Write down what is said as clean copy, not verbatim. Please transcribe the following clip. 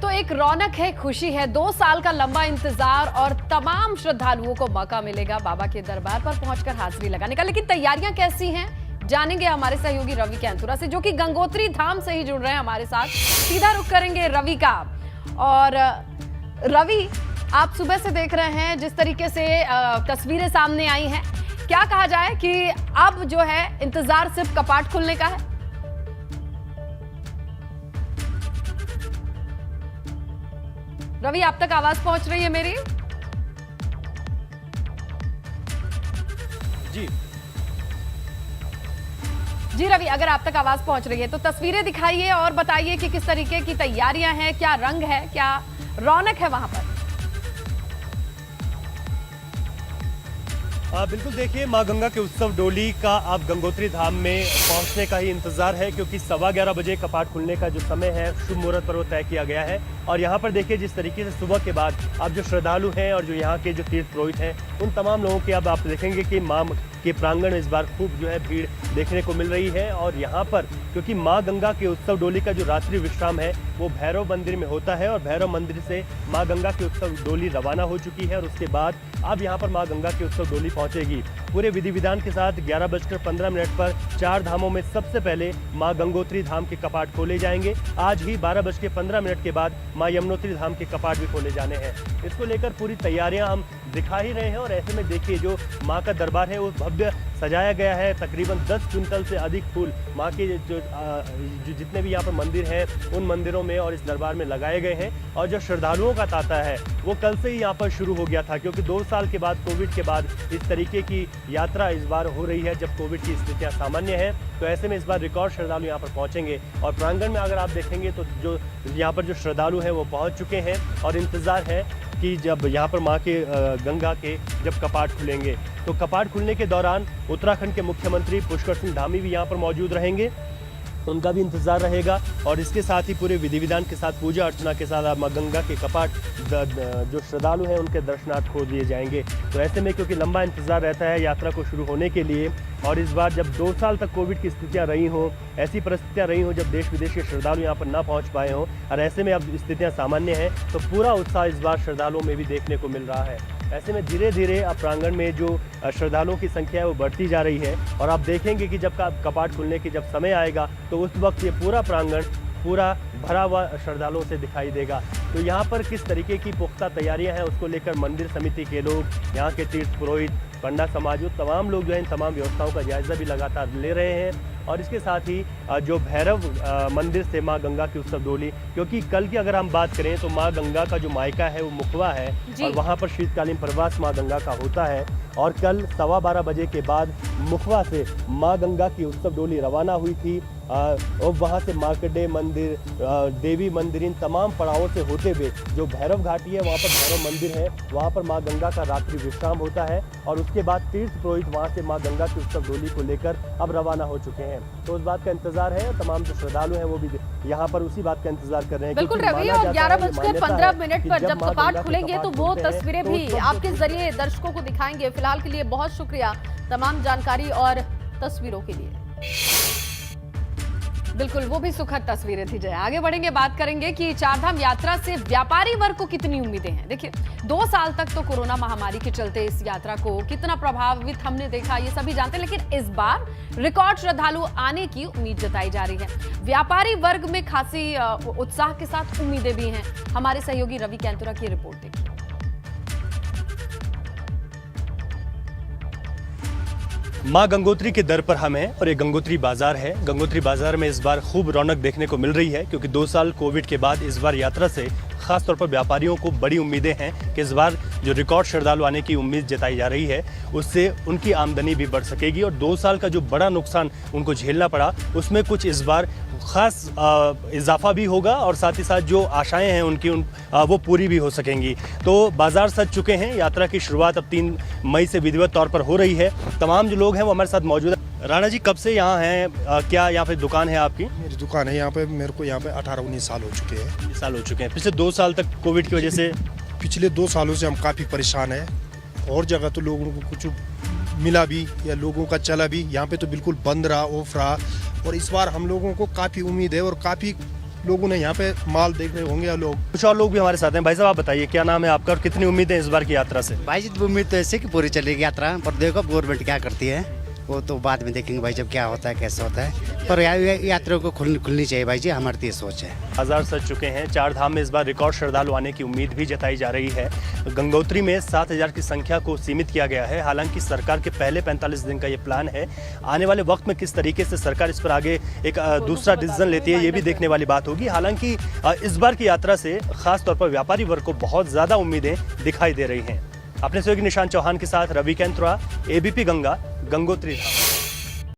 तो एक रौनक है, खुशी है। 2 साल का लंबा इंतजार और तमाम श्रद्धालुओं को मौका मिलेगा बाबा के दरबार पर पहुंचकर हाजिरी लगाने का। लेकिन तैयारियां कैसी हैं, जानेंगे हमारे सहयोगी रवि कैंथुरा से, जो कि गंगोत्री धाम से ही जुड़ रहे हैं हमारे साथ। सीधा रुख करेंगे रवि का। और रवि, आप सुबह से देख रहे हैं जिस तरीके से तस्वीरें सामने आई हैं, क्या कहा जाए कि अब जो है इंतजार सिर्फ कपाट खुलने का है? रवि, आप तक आवाज पहुंच रही है मेरी? जी रवि, अगर आप तक आवाज पहुंच रही है तो तस्वीरें दिखाइए और बताइए कि किस तरीके की तैयारियां हैं, क्या रंग है, क्या रौनक है वहां पर। बिल्कुल, देखिए, माँ गंगा के उत्सव डोली का अब गंगोत्री धाम में पहुंचने का ही इंतजार है, क्योंकि 11:15 बजे कपाट खुलने का जो समय है शुभ मुहूर्त पर वो तय किया गया है। और यहाँ पर देखिए जिस तरीके से सुबह के बाद अब जो श्रद्धालु हैं और जो यहाँ के जो तीर्थ पुरोहित हैं, उन तमाम लोगों की अब आप देखेंगे कि माँ के प्रांगण में इस बार खूब जो है भीड़ देखने को मिल रही है। और यहाँ पर क्योंकि माँ गंगा के उत्सव डोली का जो रात्रि विश्राम है वो भैरव मंदिर में होता है, और भैरव मंदिर से माँ गंगा की उत्सव डोली रवाना हो चुकी है। और उसके बाद अब यहाँ पर माँ गंगा की उत्सव डोली पहुँचेगी पूरे विधि विधान के साथ। 11:15 पर 4 धामों में सबसे पहले माँ गंगोत्री धाम के कपाट खोले जाएंगे। आज ही 12:15 के बाद माँ यमुनोत्री धाम के कपाट भी खोले जाने हैं। इसको लेकर पूरी तैयारियां हम दिखा ही रहे हैं। और ऐसे में देखिए जो माँ का दरबार है वो भव्य सजाया गया है। तकरीबन 10 क्विंटल से अधिक फूल माँ के जो जितने भी यहाँ पर मंदिर हैं उन मंदिरों में और इस दरबार में लगाए गए हैं। और जो श्रद्धालुओं का तांता है वो कल से ही यहाँ पर शुरू हो गया था, क्योंकि 2 साल के बाद, कोविड के बाद इस तरीके की यात्रा इस बार हो रही है जब कोविड की स्थितियाँ सामान्य हैं। तो ऐसे में इस बार रिकॉर्ड श्रद्धालु यहाँ पर पहुँचेंगे। और प्रांगण में अगर आप देखेंगे तो जो यहाँ पर जो श्रद्धालु हैं वो पहुँच चुके हैं और इंतज़ार है कि जब यहाँ पर माँ के गंगा के जब कपाट खुलेंगे। तो कपाट खुलने के दौरान उत्तराखंड के मुख्यमंत्री पुष्कर सिंह धामी भी यहाँ पर मौजूद रहेंगे, उनका भी इंतजार रहेगा। और इसके साथ ही पूरे विधि विधान के साथ, पूजा अर्चना के साथ माँ गंगा के कपाट जो श्रद्धालु हैं उनके दर्शनार्थ खोल दिए जाएंगे। तो ऐसे में क्योंकि लंबा इंतजार रहता है यात्रा को शुरू होने के लिए, और इस बार जब 2 साल तक कोविड की स्थितियां रही हों, ऐसी परिस्थितियां रही हों जब देश विदेश के श्रद्धालु यहाँ पर ना पहुँच पाए हों, और ऐसे में अब स्थितियाँ सामान्य हैं, तो पूरा उत्साह इस बार श्रद्धालुओं में भी देखने को मिल रहा है। ऐसे में धीरे धीरे अब प्रांगण में जो श्रद्धालुओं की संख्या है वो बढ़ती जा रही है। और आप देखेंगे कि जब कपाट खुलने की जब समय आएगा तो उस वक्त ये पूरा प्रांगण पूरा भरा हुआ श्रद्धालुओं से दिखाई देगा। तो यहाँ पर किस तरीके की पुख्ता तैयारियां हैं उसको लेकर मंदिर समिति के लोग, यहाँ के तीर्थ पुरोहित, पंडा समाज, तमाम लोग जो है इन तमाम व्यवस्थाओं का जायजा भी लगातार ले रहे हैं। और इसके साथ ही जो भैरव मंदिर से माँ गंगा की उत्सव डोली, क्योंकि कल की अगर हम बात करें तो माँ गंगा का जो मायका है वो मुखवा है, और वहाँ पर शीतकालीन प्रवास माँ गंगा का होता है। और कल 12:15 बजे के बाद मुखवा से माँ गंगा की उत्सव डोली रवाना हुई थी। और वहाँ से मार्कंडेय मंदिर, देवी मंदिर, इन तमाम पड़ावों से होते हुए जो भैरव घाटी है वहाँ पर भैरव मंदिर है, वहाँ पर माँ गंगा का रात्रि विश्राम होता है। और उसके बाद तीर्थ पुरोहित वहाँ से माँ गंगा की उत्सव डोली को लेकर अब रवाना हो चुके हैं। तो उस बात का इंतजार है, तमाम जो श्रद्धालु हैं वो भी यहाँ पर उसी बात का इंतजार कर रहे हैं। बिल्कुल रवि, और 11:15 पर जब कपाट खुलेंगे तो वो तस्वीरें भी आपके जरिए दर्शकों को दिखाएंगे। फिलहाल के लिए बहुत शुक्रिया तमाम जानकारी और तस्वीरों के लिए। बिल्कुल, वो भी सुखद तस्वीरें थी। जय, आगे बढ़ेंगे, बात करेंगे कि चारधाम यात्रा से व्यापारी वर्ग को कितनी उम्मीदें हैं। देखिए, 2 साल तक तो कोरोना महामारी के चलते इस यात्रा को कितना प्रभावित हमने देखा ये सभी जानते हैं, लेकिन इस बार रिकॉर्ड श्रद्धालु आने की उम्मीद जताई जा रही है। व्यापारी वर्ग में खासी उत्साह के साथ उम्मीदें भी हैं। हमारे सहयोगी रवि कैंथुरा की रिपोर्ट देखिए। माँ गंगोत्री के दर पर हम हैं और ये गंगोत्री बाजार है। गंगोत्री बाजार में इस बार खूब रौनक देखने को मिल रही है, क्योंकि 2 साल कोविड के बाद इस बार यात्रा से खास तौर पर व्यापारियों को बड़ी उम्मीदें हैं कि इस बार जो रिकॉर्ड श्रद्धालु आने की उम्मीद जताई जा रही है उससे उनकी आमदनी भी बढ़ सकेगी। और 2 साल का जो बड़ा नुकसान उनको झेलना पड़ा उसमें कुछ इस बार खास इजाफा भी होगा, और साथ ही साथ जो आशाएं हैं उनकी वो पूरी भी हो सकेंगी। तो बाजार सज चुके हैं। यात्रा की शुरुआत अब 3 मई से विधिवत तौर पर हो रही है। तमाम जो लोग हैं वो हमारे साथ मौजूद हैं। राणा जी, कब से यहाँ हैं? क्या यहाँ पे दुकान है आपकी? मेरी दुकान है यहाँ पे। मेरे को यहाँ पे 18-19 साल हो चुके हैं। 20 साल हो चुके हैं। पिछले 2 साल तक कोविड की वजह से, पिछले 2 सालों से हम काफ़ी परेशान हैं। और जगह तो लोगों को कुछ मिला भी या लोगों का चला भी, यहाँ पे तो बिल्कुल बंद रहा, ऑफ रहा। और इस बार हम लोगों को काफ़ी उम्मीद है और काफ़ी लोगों ने यहाँ पे माल देख रहे होंगे लोग। कुछ और लोग भी हमारे साथ हैं। भाई साहब आप बताइए क्या नाम है आपका और कितनी उम्मीद है इस बार की यात्रा से? भाई जी उम्मीद तो ऐसे कि पूरी चलेगी यात्रा, पर देखो गवर्नमेंट क्या करती है वो तो बाद में देखेंगे भाई, जब क्या होता है कैसे होता है। पर यात्रियों को खुलनी चाहिए भाई जी, हमारी तो ये सोच है। हजार सज चुके हैं। चार धाम में इस बार रिकॉर्ड श्रद्धालु आने की उम्मीद भी जताई जा रही है। गंगोत्री में 7,000 की संख्या को सीमित किया गया है। हालांकि सरकार के पहले 45 दिन का ये प्लान है। आने वाले वक्त में किस तरीके से सरकार इस पर आगे एक दूसरा डिसीजन लेती है ये भी देखने वाली बात होगी। हालांकि इस बार की यात्रा से खास तौर पर व्यापारी वर्ग को बहुत ज्यादा उम्मीदें दिखाई दे रही हैं। अपने सहयोगी निशांत चौहान के साथ रवि कैंतुरा, एबीपी गंगा, गंगोत्री धाम।